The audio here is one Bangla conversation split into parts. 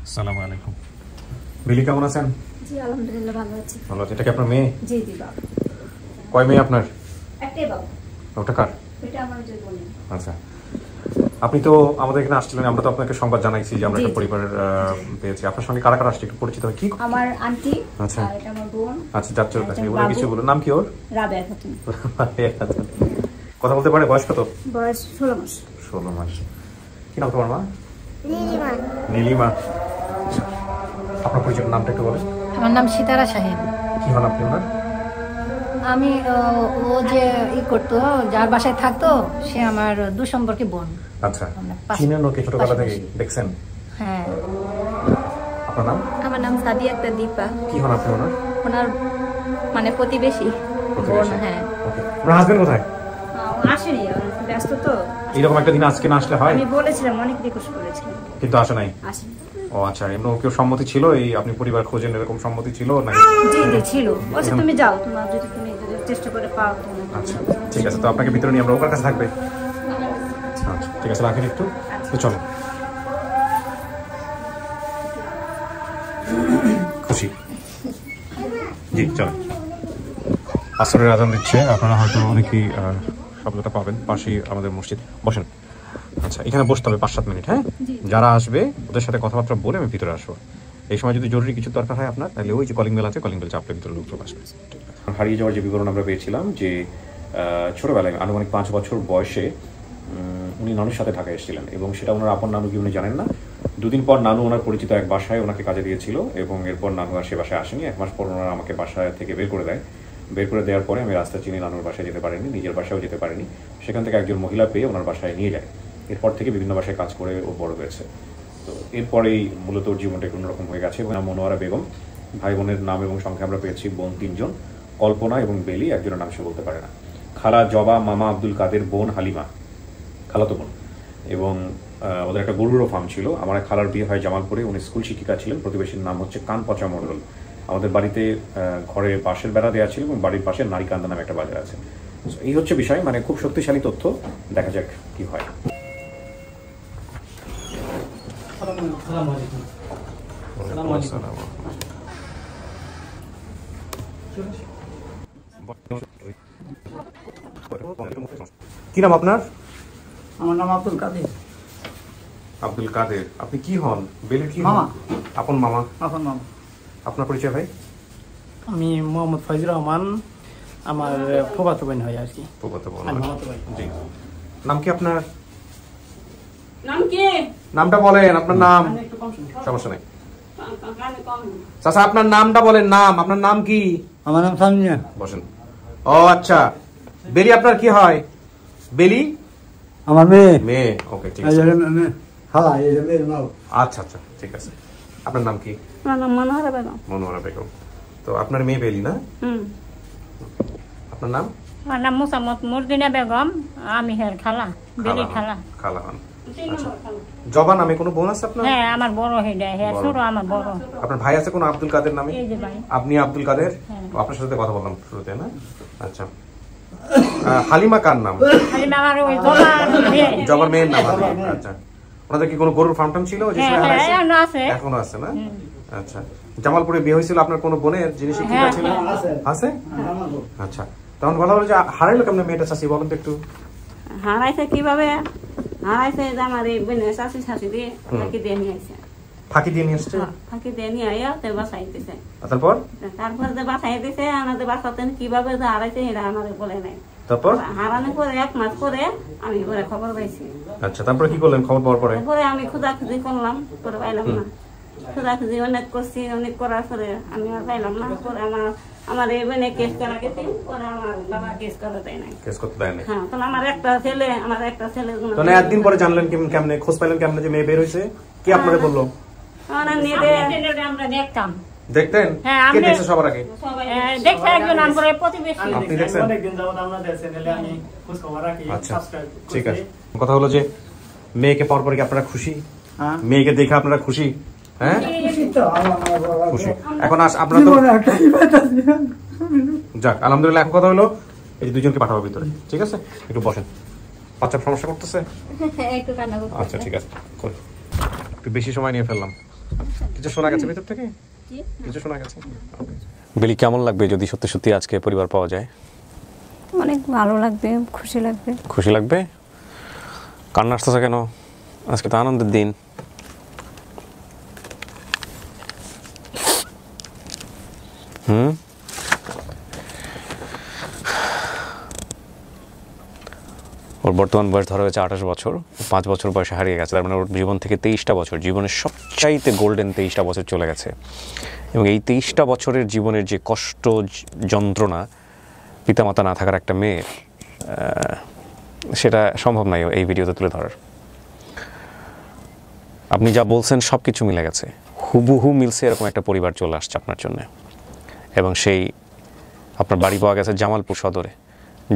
আসসালামু আলাইকুম। বিলি কেমন আছেন? জি আলহামদুলিল্লাহ ভালো আছি। ভালো আছে। এটা কি আপনার মেয়ে? জি জি বাবা। কয় মেয়ে আপনার? একটাই বাবা। ওটা কার? এটা আমার যে বোন। আচ্ছা, আপনি তো আমাদের এখানে আসছিলেন, আমরা তো আপনাকে সংবাদ জানাইছি যে আমরা একটা পরিবারের পেয়েছি। আপনার সঙ্গে কারা কারা আসছে একটু পরিচিত হয় কি? আমার আন্টি, আচ্ছা, আর এটা আমার বোন। আচ্ছা, যাচ্ছে ওর কাছে। ওরা কিছু বলুন। নাম কি ওর? রাবেয়া খাতুন। কথা বলতে পারে? বয়স কত? বয়স 16 মাস। 16 মাস। কি নাম তোমার মা? নীলিমা। নীলিমা। আপনার পরিচয় নামটা একটু বলেন। আমার নাম সিতারা সাহেব। কি হন আপনি ওনার? আমি ও যে করতো, যার বাসায় থাকতো, সে আমার দুঃসম্পর্কে বোন। আচ্ছা, চিনেন ওকে ছোটবেলা থেকে? দেখছেন? হ্যাঁ। আপনার নাম? আমার নাম সাদিয়া আক্তার দীপা। কি হন আপনি ওনার? ওনার মানে প্রতিবেশী বোন। হ্যাঁ। আপনার হাজবেন্ড কোথায়? আসেনি, ব্যস্ত তো। এরকম একটা দিন আজকে না আসলে হয়? আমি বলেছিলাম, অনেক রিকোয়েস্ট করেছিলাম, কিন্তু আসে নাই। আসেনি। ও আচ্ছা, এমন কেউ সম্মতি ছিল এই আপনি পরিবার খোঁজেন এরকম সম্মতি ছিল না? জি জি ছিল। আচ্ছা তুমি যাও, তোমার যদি তুমি চেষ্টা করে পাও। আচ্ছা ঠিক আছে, তো আপনাকে ভিতরে নিয়ে আমরা ওর কাছে থাকবে। আচ্ছা ঠিক আছে, রাখেন একটু। তো চলো। খুশি? জি চলো। আসরের আজান দিচ্ছে, আপনারা হয়তো অনেকেই শব্দটা পাবেন। পাশেই আমাদের মসজিদ। বসেন। আচ্ছা, এখানে বসতে হবে 5-7 মিনিট। হ্যাঁ, যারা আসবে ওদের সাথে কথাবার্তা বলে আমি ভিতরে আসবো। এই সময় যদি জরুরি কিছু দরকার হয় আপনার, তাহলে ওই যে কলিং বেল আছে, কলিং বেল চাপলে ভিতরে লোক চলে আসবে। হারিয়ে যাওয়ার যে বিবরণ আমরা পেয়েছিলাম যে ছোটবেলায় আনুমানিক 5 বছর বয়সে উনি নানুর সাথে ঢাকায় এসেছিলেন, এবং সেটা ওনার আপন নানু কি উনি জানেন না। 2 দিন পর নানু ওনার পরিচিত এক বাসায় ওনাকে কাজে দিয়েছিল, এবং এরপর নানু আর সে বাসায় আসেনি। 1 মাস পর ওনারা আমাকে বাসায় থেকে বের করে দেয়। বের করে দেওয়ার পরে আমি রাস্তা চিনি, নানুর বাসায় যেতে পারিনি, নিজের বাসায়ও যেতে পারিনি। সেখান থেকে একজন মহিলা পেয়ে ওনার বাসায় নিয়ে যায়। এরপর থেকে বিভিন্ন বাসায় কাজ করে ও বড় হয়েছে। তো এরপরেই মূলত ওর জীবনটা অন্যরকম হয়ে গেছে। এবং মনোয়ারা বেগম, ভাই বোনের নাম এবং সংখ্যা আমরা পেয়েছি। বোন 3 জন, কল্পনা এবং বেলি, একজনের নাম সে বলতে পারে না। খালা জবা, মামা আব্দুল কাদের, বোন হালিমা, খালাতো বোন। এবং ওদের একটা গরুরও ফার্ম ছিল। আমার খালার বিয়ে হয় জামালপুরে, উনি স্কুল শিক্ষিকা ছিলেন। প্রতিবেশীর নাম হচ্ছে কান পচা মণ্ডল। আমাদের বাড়িতে ঘরে বাঁশের বেড়া দেওয়া ছিল, এবং বাড়ির পাশে নারিকান্দা নামে একটা বাজার আছে। এই হচ্ছে বিষয়, মানে খুব শক্তিশালী তথ্য। দেখা যাক কি হয়। কি নাম আপনার? আমার নাম আব্দুল কাদের। আব্দুল কাদের। আপনি কি হন? বেলির কি মামা। আপন মামা? আপন মামা। আপনার পরিচয় ভাই? আমি মোহাম্মদ ফয়জুর রহমান, আমার ফুফাতো বোন হয় আর কি। ফুফাতো বোন। জি। নাম কি আপনার? নাম কি? নামটা বলেন, আপনার নাম। সমস্যা নেই চাচা, আপনার নামটা বলেন। নাম, আপনার নাম কি? আমার নাম সামিয়া। বসেন। ও আচ্ছা, বেলি আপনার কি হয়? বেলি আমার মেয়ে। মেয়ে। ওকে ঠিক আছে। আচ্ছা আচ্ছা ঠিক আছে। আপনার নাম কি? আমার নাম মনোহরা বেগম। মনোহরা বেগম। তো আপনার মেয়ে বেলি না? আপনার নাম? আমার নাম মুসাম্মদ মুরদিনা বেগম। আমি হের খালা, বেলি খালা। খালা হন। জবা নামে কোনো বোন আছে আপনার? হ্যাঁ, আমার বড় হেডা, হ্যাঁ ছোট আমার বড়। আপনার ভাই আছে কোনো আব্দুল কাদের নামে? এই যে ভাই। আপনি আব্দুল কাদের? আপনার সাথে কথা বললাম শুরুতে না? আচ্ছা। হালিমা কার নাম? হালিমা আমার ওই জবার মেয়ে। জবার মেয়ের নাম। আচ্ছা, ওনাদের কি কোনো গরুর ফার্ম টার্ম ছিল? এখনো আছে। এখনো আছে না? আচ্ছা। জামালপুরে বিয়ে হয়েছিল আপনার কোনো বোনের, যিনি শিক্ষিকা ছিলেন? আছে। আচ্ছা, তখন কথা হলো যে হারাইলো কেমন মেয়েটা চাষি, বলেন তো একটু। হারাইছে কিভাবে? হারাইছে যে আমার এই বোনের শাশি শাশি দিয়ে ফাঁকি দিয়ে নিয়ে আসছে। ফাঁকি দিয়ে নিয়ে আসছে? ফাঁকি দিয়ে নিয়ে আইয়া তো বাসাইতেছে। তারপর যে বাসাই দিছে, আমাদের বাসাতেন কিভাবে যে হারাইছে এটা আমাদের বলে নাই। তারপর হারানোর পরে 1 মাস পরে আমি পরে খবর পাইছি। আচ্ছা, তারপরে কি করলেন খবর পাওয়ার পরে? পরে আমি খোঁজাখুঁজি করলাম, পরে পাইলাম না। খোঁজাখুঁজি অনেক করছি, অনেক করার পরে আমি আর পাইলাম না। পরে আমার এই বোনে কেস করা গেছে, পরে আমার বাবা কেস করা দেয় নাই। কেস করতে দেয় নাই? হ্যাঁ, তাহলে আমার একটা ছেলে তো না, একদিন পরে জানলেন কেমনে, খোঁজ পাইলেন কেমনে যে মেয়ে বের হইছে? কি আপনারে বললো? আমরা দেখতাম। দেখতেন? কে দেখছে সবার আগে? দেখছে একজন আমার প্রতিবেশী। আপনি দেখছেন? অনেকদিন যাবত আমরা চ্যানেলে আমি খোঁজ খবর রাখি। আচ্ছা ঠিক আছে। কথা হলো যে মেয়েকে পাওয়ার পরে কি আপনারা খুশি? মেয়েকে দেখে আপনারা খুশি? হ্যাঁ খুশি। এখন আপনারা তো যাক আলহামদুলিল্লাহ। এখন কথা হলো এই যে 2 জনকে পাঠাবো ভিতরে, ঠিক আছে? একটু বসেন। বাচ্চা সমস্যা করতেছে? একটু কান্না করতেছে। আচ্ছা ঠিক আছে, একটু বেশি সময় নিয়ে ফেললাম। কিছু শোনা গেছে ভিতর থেকে? কিছু শোনা গেছে? বেলি, কেমন লাগবে যদি সত্যি সত্যি আজকে পরিবার পাওয়া যায়? অনেক ভালো লাগবে, খুশি লাগবে। খুশি লাগবে? কান্না আসতেছে কেন? আজকে তো আনন্দের দিন। ওর বর্তমান বয়স ধরা হয়েছে 28 বছর। 5 বছর বয়সে হারিয়ে গেছে, তার মানে ওর জীবন থেকে 23টা বছর, জীবনের সবচাইতে গোল্ডেন 23টা বছর চলে গেছে। এবং এই 23টা বছরের জীবনের যে কষ্ট, যন্ত্রণা, পিতামাতা না থাকার একটা মেয়ের, সেটা সম্ভব নয় এই ভিডিওতে তুলে ধরার। আপনি যা বলছেন সব কিছু মিলে গেছে, হুবহু মিলছে। এরকম একটা পরিবার চলে আসছে আপনার জন্য। এবং সেই আপনার বাড়ি পাওয়া গেছে জামালপুর সদরে,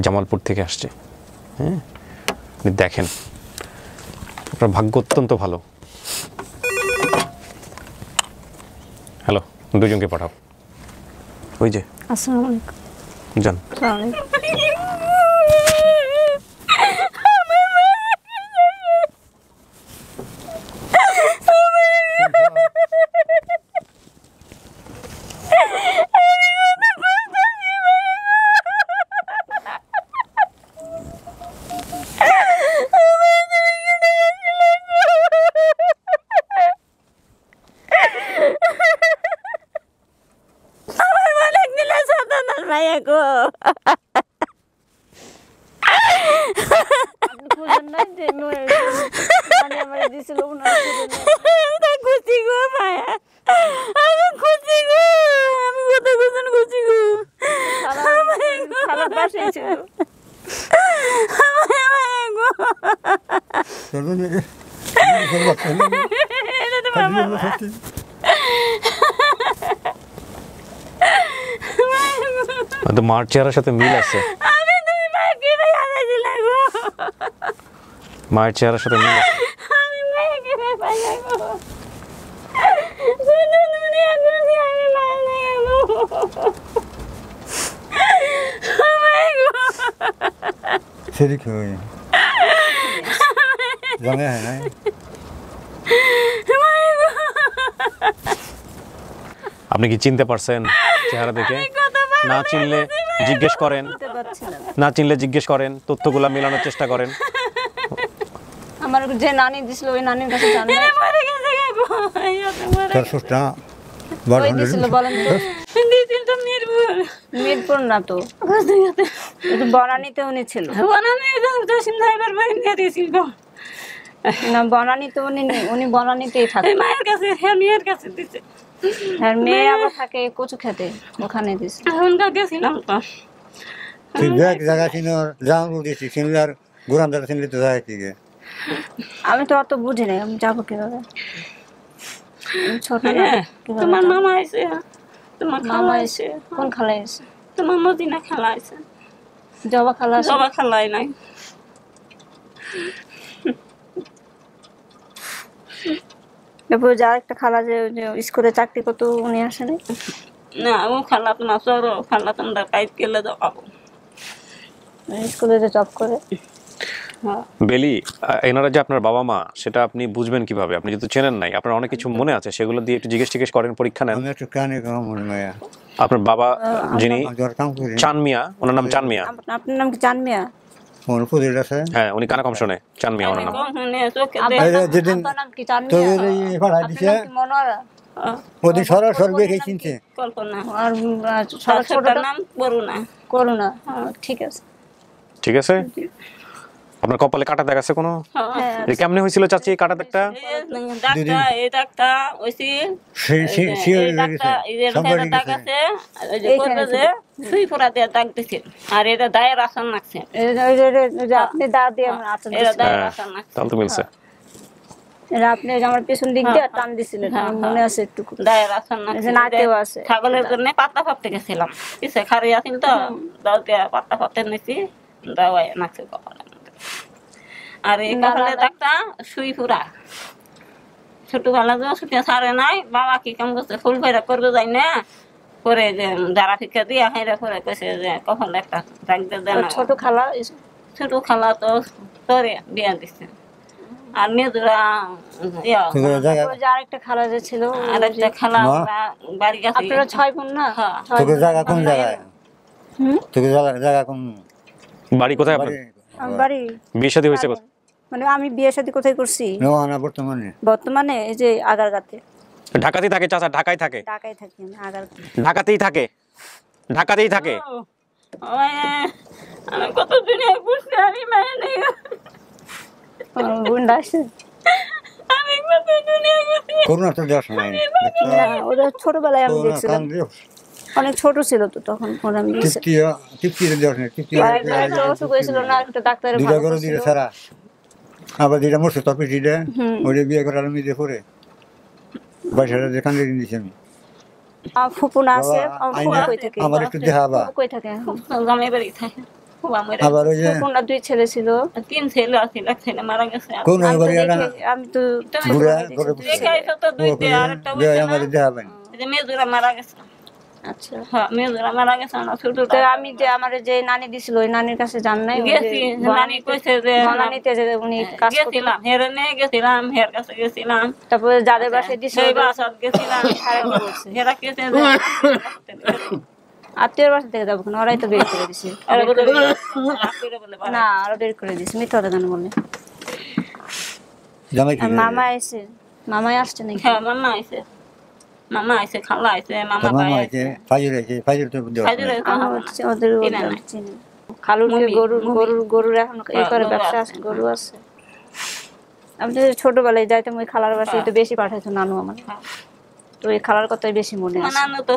জামালপুর থেকে আসছে। হ্যাঁ, দেখেন আপনার ভাগ্য অত্যন্ত ভালো। হ্যালো, দুজনকে পাঠাও। ওই যে আসসালামু আলাইকুম। যান। আসসালামু আলাইকুম। মার চেহারার সাথে মিল আছে, মায়ের চেহারার সাথে মিল আছে। সেদিক জানে হয় না। আপনি কি চিনতে পারছেন চেহারা দেখে? না চিনলে জিজ্ঞেস করেন, না চিনলে জিজ্ঞেস করেন, তথ্যগুলা মেলানোর চেষ্টা করেন। আমার যে নানি দিছিল ওই নানির কাছে জানবে। ওই দিছিল বলেন তো। মিরপুর না তো, বনানীতে উনি ছিল। না বনানীতে উনি বনানীতেই থাকে। মায়ের কাছে, মেয়ের কাছে দিছে। আর মেয়ে আবার থাকে কচু খেতে, ওখানে দিছে। গেছিলাম তো জায়গা ছিল জামালপুর দিচ্ছি, সিমলার গোরাম দাদা সিমলি তো যায় থেকে। আমি তো অত বুঝি নাই, আমি যাবো কিভাবে? ছোট তোমার মামা আছে, তোমার খালা আছে। কোন খালাই আছে? তোমার মদিনা খালা আছে। জবা খালা আছে? জবা খালাই নাই। তারপর যার একটা খালা যে স্কুলে চাকরি করতো উনি আসেনি? না, ও খালা তোমার সরো খালা তোমরা কাইট গেলে যাবো। স্কুলে যে জব করে। বেলি, এনারা যে আপনার বাবা মা, সেটা আপনি বুঝবেন কিভাবে? আপনি যেহেতু চেনেন নাই, আপনার অনেক কিছু মনে আছে, সেগুলো দিয়ে একটু জিজ্ঞেস করেন, পরীক্ষা নেন। আমি একটু কানে কম মনে হয়। আপনার বাবা যিনি চান মিয়া, ওনার নাম চান মিয়া। আপনার নাম কি চান মিয়া? হ্যাঁ, উনি কানে কম শোনে। চান মিয়া ওনার নাম। যেদিন নাম কি চান মিয়া? ভাড়া দিছে মনোয়ারা। ওদিন সরল সরবে খেয়ে চিনছে। কল্পনা। আর ছোটটার নাম করুণা। করুণা। ঠিক আছে, ঠিক আছে। আপনার কপালে কাটা দাগ আছে কোনো? হ্যাঁ। কেমনে হয়েছিল চাচি এই কাটা দাগটা? এই ডাক্তার ওইসি দাগ আছে, সুই পোড়া দিয়ে দাগ দিছে। আর এটা দায়ের আসন লাগছে। আপনি দা দিয়ে এটা দায়ের আসন লাগছে। তাহলে তো মিলছে। আপনি আমার পেছন দিক দিয়ে টান দিছিলেন, মনে আছে একটু। দায়ের আসন লাগছে। নাতেও আছে। ছাগলের জন্য পাতা ফাপতে গেছিলাম, পিছে খারি আছিল তো, দাও দিয়ে পাতা ফাপতে নিছি, দাওয়াই নাকছে কপালে। আর এই কপালে দাগটা সুই পুরা। ছোটবেলা যে ছুটিয়া সারে নাই, বাবা কি কাম করছে, ফুল ফেরা করবে যাই না, করে যে যারা ফিকা দিয়া হেরে করে কইছে যে কপালে একটা দাগ দিয়ে দেন। ছোট খালা? ছোট খালা তো তোরে বিয়া দিছে। আর মেয়েরা তোকে জায়গা ওই যে আরেকটা খালা যে ছিল আর একটা খালা বাড়ি গেছে আপনারা 6 বোন না হ্যাঁ। ছয় তোকে বোন। জায়গা কোন জায়গায় তোকে জায়গা কোন বাড়ি কোথায় আপনার? আমার বাড়ি বিয়ে শাদী হয়েছে কোথায়? মানে আমি বিয়ে শাদী কোথায় করছি না বর্তমানে বর্তমানে এই যে আগারগাতে ঢাকাতেই থাকে চাচা, ঢাকায় থাকে, ঢাকায় থাকি আমি আগারগাতে ঢাকাতেই থাকে, ঢাকাতেই থাকে। আমি কত দুনিয়া ঘুরছি আমি মানে নেই আমার বোনটা আছে আমি কত দুনিয়া ঘুরছি করোনা তো যাস নাই না ওরা ছোটবেলায় আমি দেখছিলাম অনেক ছোট ছিল তো তখন ওরা আমি দেখছি। তৃপ্তির যাস নাই আরেকবার একটা অসুখ হয়েছিল না একটা ডাক্তারের দুইটা ভালো করে করছিল। দিলে সারা আবার যেটা মরছে তোর পিছিয়ে ওইটা বিয়ে করার আমি দিয়ে পরে 22,000 যেখান থেকে দিয়েছি আমি আমার ফুপু না আছে আমার ফুপু আইনা কই থাকে আমার একটু দেখাবা ফুপু কই থাকে এখন? জামাই বাড়ি থাকে আবার ওই যে ফুপুর না 2 ছেলে ছিল 3 ছেলে আছে, এক ছেলে মারা গেছে কোন আমি তো বাড়ি এটা আমি তো ঘুরে ঘুরে দেখাইছো তো দুইটা আর একটা আমার দেখাবেন যে মেয়েরা মারা গেছে আচ্ছা হ্যাঁ মেয়েরা মারা গেছে না ছোট তো আমি যে আমার যে নানি দিছিল ওই নানির কাছে জান নাই ওই যে গেছি নানি কইছে যে বনানীতে যে উনি কাজ করতেন গেছিলাম হেরে নিয়ে গেছিলাম হের কাছে গেছিলাম তারপরে যাদের বাসায় দিছিল সেই বাসাত গেছিলাম হেরা কেছে যে আত্মীয়র বাসা থেকে যাবো কেন ওরাই তো বের করে দিছে আরে বলে বলে না আরো বের করে দিছে মিথ্যা কথা কেন বলে জামাই কি আর মামাই আসছে নাকি হ্যাঁ মামা আইছে খালা আইছে মামা মামা ভাই আছে ফাজিল তো দেওয়া খাজুরে আমার হচ্ছে ওদের চিনি খালুর কি গরুর এখন এই করে ব্যবসা আছে গরু আছে আমি তো ছোটবেলায় যাইতাম ওই খালার বাসায় তো বেশি পাঠাইতো নানু আমার তো ওই খালার কথাই বেশি মনে আছে নানু তো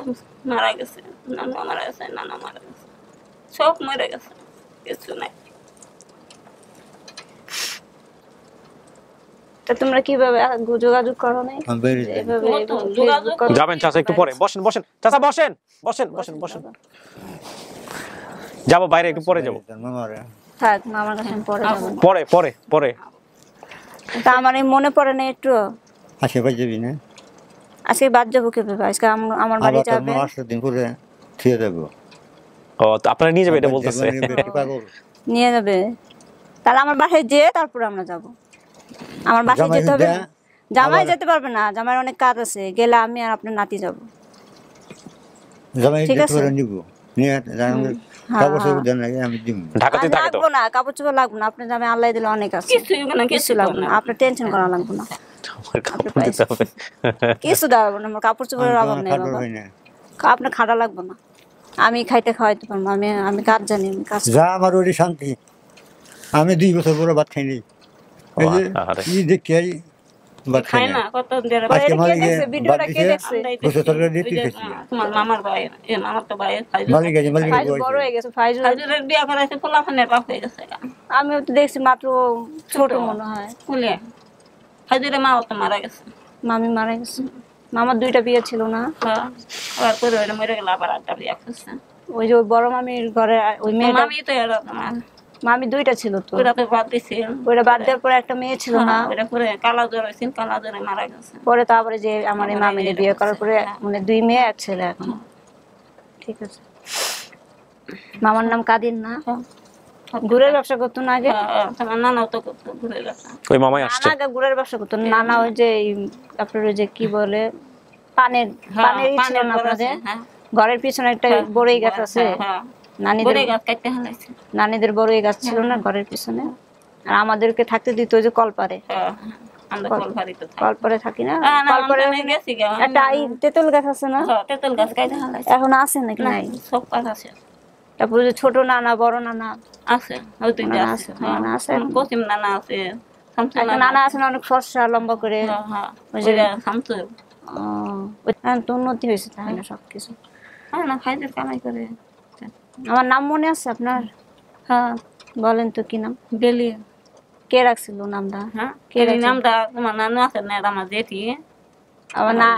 মারা গেছে নানু মারা গেছে নানা মারা গেছে সব মরে গেছে কিছু নাই তা তোমরা কিভাবে যোগাযোগ করো নাই এভাবে যোগাযোগ করো? যাবেন চাচা একটু পরে, বসেন বসেন চাচা, বসেন বসেন বসেন বসেন। যাবো বাইরে, একটু পরে যাবো, থাক আমার কাছে আমি পরে যাবো পরে পরে পরে। তা আমার এই মনে পড়ে না একটু আসে ভাই যাবি না আজকে বাদ যাবো কিভাবে আজকে আমার বাড়ি আবার যাবে 9 দিন পরে থিয়ে দেবো ও তো আপনারা নিয়ে যাবে এটা বলতেছে। নিয়ে যাবে তাহলে আমার বাসায় যেয়ে তারপরে আমরা যাব আমার বাসায় যেতে হবে না। জামাই যেতে পারবে না জামাই অনেক কাজ আছে গেলে আমি আর আপনার নাতি যাব জামাই ঠিক আছে। করে নিব নিয়ে কাগজ দেন লাগে আমি দিব ঢাকাতে থাকে তো? লাগবো না কাপড় চোপড় লাগবো না আপনার জামাই আল্লাহ দিলে অনেক আছে কিছু না কিছু কিছু লাগবে না আপনার টেনশন করা লাগবে না আমার কাপড় দিতে হবে। কিছু দেওয়া লাগবে না আমার কাপড় চোপড়ের অভাব নেই খাটো বাবা হয় না আপনার খাটা লাগবে না আমি খাইতে খাওয়াইতে পারবো আমি কাজ জানি আমি কাজ যা আমার ওই শান্তি আমি 2 বছর পরে ভাত খাই নাই এই যে আরে। কি দেখি আই ভাত খাই খায় না না কত দেড় ওই আজকে কে মালিকে দেখছে? ভিডিওটা কে বাদ দেখছে? বছর তরকারি দিয়ে খাইছি তোমার মামার ভাই মামার তো ভাই মালিক আছে মালিক ফাইজুল বড় হয়ে গেছে ফাইজুল খাজুরের বিয়া করাইছে পোলাফানের বাপ হয়ে গেছে আমিও তো দেখছি মাত্র ছোট মনে হয় ফুলে খাজুরের মাও তো মারা গেছে মামি মারা গেছে মামার 2টা বিয়ে ছিল না হ্যাঁ আবার পরে ওইটা মরে গেল আবার একটা বিয়া করছে ওই যে ওই বড় মামির ঘরে ওই মেয়েটা মামি তো এরা তোমার মামি 2টা ছিল তো ওরা তো বাদ দিছে ওইটা বাদ দেওয়ার পরে একটা মেয়ে ছিল না ওরা পরে কালা জ্বর হয়েছে কালা জ্বরে মারা গেছে পরে তারপরে যে আমার এই মামির বিয়ে করার পরে মানে 2 মেয়ে 1 ছেলে এখন ঠিক আছে মামার নাম কাদির না গুড়ের ব্যবসা করতো না আগে তোমার নানাও তো করতো ঘুরে গেছে ওই মামাই আসছে। নানা আগে গুড়ের ব্যবসা করতো নানা ওই যে আপনার ওই যে কি বলে পানের ই ছিল না আপনাদের ঘরের পিছনে একটা বড়ই গাছ আছে নানিদের গাছ কাটতে হালাইছে নানিদের বড়ই গাছ ছিল না ঘরের পিছনে আর আমাদেরকে থাকতে দিত ওই যে কলপারে আমরা কলপারে তো থাকি কলপারে থাকি না না কলপারে আমরা গেছি গা একটা তেঁতুল গাছ আছে না তেঁতুল গাছ কাটতে হালাইছে এখন আছে নাকি নাই সব গাছ আছে তারপরে যে ছোট নানা বড় নানা আছে ওই দুইটা নানা আছে আছে, নানা আছে। পশ্চিম নানা আছে শামসু একটা নানা আছে না অনেক ফর্সা লম্বা করে ওই যে শামসু এখন তো উন্নতি হয়েছে তাহলে সবকিছু হ্যাঁ না খাইতে কামাই করে আমার নাম মনে আছে আপনার হ্যাঁ বলেন তো কি নাম বেলি কে রাখছিল নামটা হ্যাঁ কে এই রাখছিল? নামটা তোমার নানু আছে না আমার জেঠি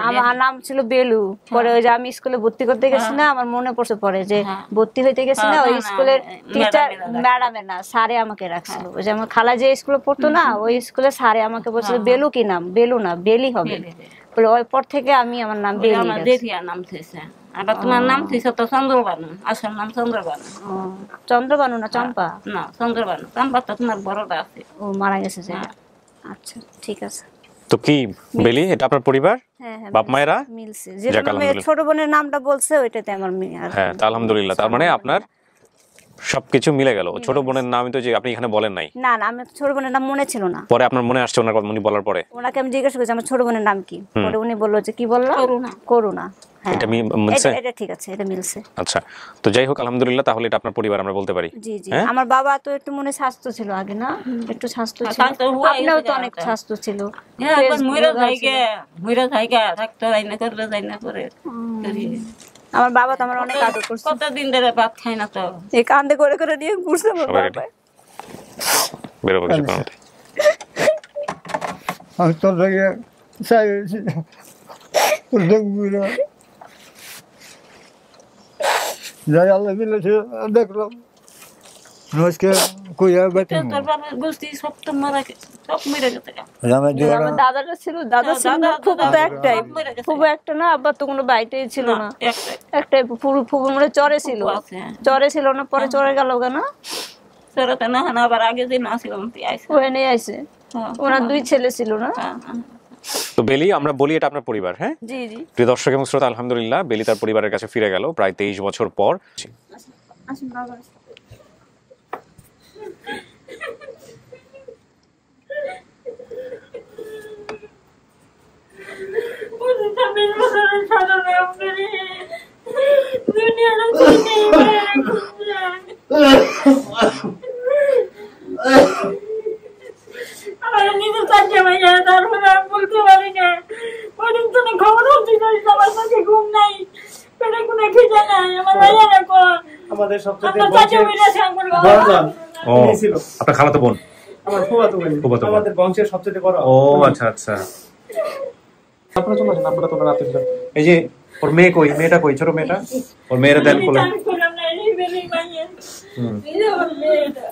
আমার নাম ছিল বেলু পরে ওই যে আমি স্কুলে ভর্তি করতে গেছি না আমার মনে পড়ছে পরে যে ভর্তি হইতে গেছি না ওই স্কুলের টিচার ম্যাডামের না স্যারে আমাকে রাখছিল ওই যে আমার খালা যে স্কুলে পড়তো না ওই স্কুলে স্যারে আমাকে বলছিল বেলু কি নাম বেলু না বেলি হবে বলে ওই পর থেকে আমি আমার নাম বেলি আমার জেঠি আর নাম থইছে আবার তোমার নাম থইছে তো চন্দ্রবানু আসল নাম চন্দ্রবানু চন্দ্রবানু না চম্পা না চন্দ্রবানু চম্পা তো তোমার বড়টা আছে ও মারা গেছে যে আচ্ছা ঠিক আছে। তো কি বেলি, এটা আপনার পরিবার? হ্যাঁ হ্যাঁ বাপ মায়েরা মিলছে, যাক, যেটা মেয়ে আলহামদুলিল্লাহ। ছোট বোনের নামটা বলছে ওইটাতে আমার মেয়ে আর হ্যাঁ, তা আলহামদুলিল্লাহ। তার মানে আপনার সবকিছু মিলে গেল। ছোট বোনের নাম তো যে আপনি এখানে বলেন নাই, না না, আমি ছোট বোনের নাম মনে ছিল না, পরে আপনার মনে আসছে ওনার কথা, উনি বলার পরে ওনাকে আমি জিজ্ঞাসা করছি আমার ছোট বোনের নাম কি, পরে উনি বললো যে কি বললো, করুণা। করুণা। হ্যাঁ এটা মিলছে? এটা ঠিক আছে, এটা মিলছে। আচ্ছা, তো যাই হোক আলহামদুলিল্লাহ, তাহলে এটা আপনার পরিবার আমরা বলতে পারি। জি জি, হ্যাঁ? আমার বাবা তো একটু মনে স্বাস্থ্য ছিল আগে, না একটু স্বাস্থ্য ছিল, স্বাস্থ্য হুয়া আপনিও তো হয়েছে অনেক একটা। স্বাস্থ্য ছিল, একবার তেজ মইরা রোগা ছিল। মইরা থাইকা থাকতো, রাইনা করলে রাইনা করে আমার বাবা তো আমার অনেক আদর করছে, কতদিন ধরে ভাত খাই না তো। এই কান্দে করে করে নিয়ে ঘুরছে আমার সবাই বাবা। বেরোবো কিছুক্ষণ মধ্যে। আমি তোর থেকে চাই যাই আল্লাহ মিলেছে দেখলাম আজকে কইয়া বেটি তোর বাবার গোষ্ঠী সব তো মারা গেছে, সব মরে গেছে। আমার দিওয়ার আমার দাদাটা ছিল, দাদা ছিল না, ফুফু তো একটাই, ফুফু একটা না, আব্বা তো কোনো বাইটেই ছিল না, একটাই ফুফু মনে চরে ছিল, চরে ছিল না, পরে চরে গেল না, তোরা না না আবার আগে দিন আসলাম তুই আইসা। ওখানে আইছে, ওনার 2 ছেলে ছিল না। তো বেলি, আমরা বলি এটা আপনার পরিবার। হ্যাঁ, জি জি। প্রিয় দর্শক এবং শ্রোতা, আলহামদুলিল্লাহ বেলি তার পরিবারের কাছে ফিরে গেল প্রায় 23 বছর পর। আসুন বাবা। আমার নিজের কাছে ভাইয়া, তারপরে আমি বলতে পারি না, ওইদিন তুমি খবর হচ্ছে আমার কাছে ঘুম নাই, পেটে কোনো খিদে নাই, আমার ভাইয়া এখন আমাদের সবচেয়ে আমার কাছে বইরা সাঙ্গল বড়জন ও, ইনি ছিল আপনার খালাতো বোন? আমার ফুফাতো বোন, ফুফাতো বোন। আমাদের বংশের সবচেয়ে বড়। ও আচ্ছা আচ্ছা। আপনারা চলে আসেন, আপনারা তোমরা রাতে ছিলেন। এই যে ওর মেয়ে কই, মেয়েটা কই, ছোট মেয়েটা? ওর মেয়েরা দেন কোলে। আমি করলাম না, এই বেলি ভাইয়া, এই যে আমার মেয়েটা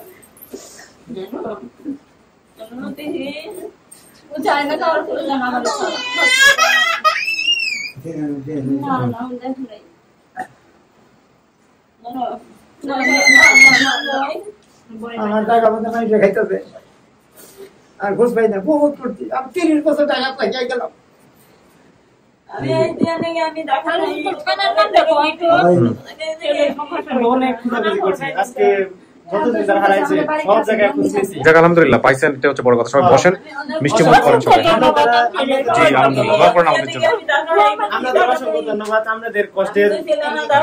ও চায় না খাওয়ার করে জানা আমার না না দেখ নাই আমার টাকা মতো নাই দেখাইতেছে আর ঘুষ পাই না, বহুত করছি আমি 30 বছর টাকা পাই গেলাম। আমি এই দিয়ে নাকি আমি দেখা নাই কানার নাম দেখো হয়তো অনেক খুঁজাখুঁজি করছি, আজকে যতদিন ধরে হারাইছে সব জায়গায় খুঁজতেছি। যাক আলহামদুলিল্লাহ, পাইছেন, এটা হচ্ছে বড় কথা। সবাই বসেন, মিষ্টি মুখ করেন সবাই। জি আলহামদুলিল্লাহ, দোয়া করেন আমাদের জন্য। আপনাদের অসংখ্য ধন্যবাদ, আপনাদের কষ্টের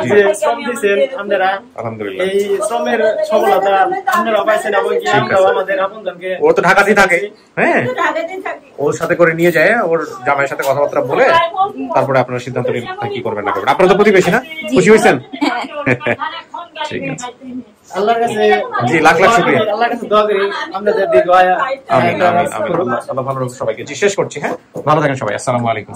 যে শ্রম দিয়েছেন আপনারা, আলহামদুলিল্লাহ। এই শ্রমের সফলতা আপনারা পাইছেন এবং কি আমরাও আমাদের আপনজনকে। ও তো ঢাকাতেই থাকে, হ্যাঁ, ওর সাথে করে নিয়ে যায়, ওর জামাইয়ের সাথে কথাবার্তা বলে তারপরে আপনারা সিদ্ধান্ত নিন কি করবেন না করবেন। আপনারা তো প্রতিবেশী না, খুশি হয়েছেন? ঠিক আছে, আল্লাহর কাছে জি লাখ লাখ শুকরিয়া। আল্লাহর কাছে দোয়া করি আপনাদের দীর্ঘ আয়ু। আমিন আমিন আমিন। আল্লাহ ভালো রাখুন সবাইকে। জি শেষ করছি। হ্যাঁ, ভালো থাকেন সবাই। আসসালামু আলাইকুম।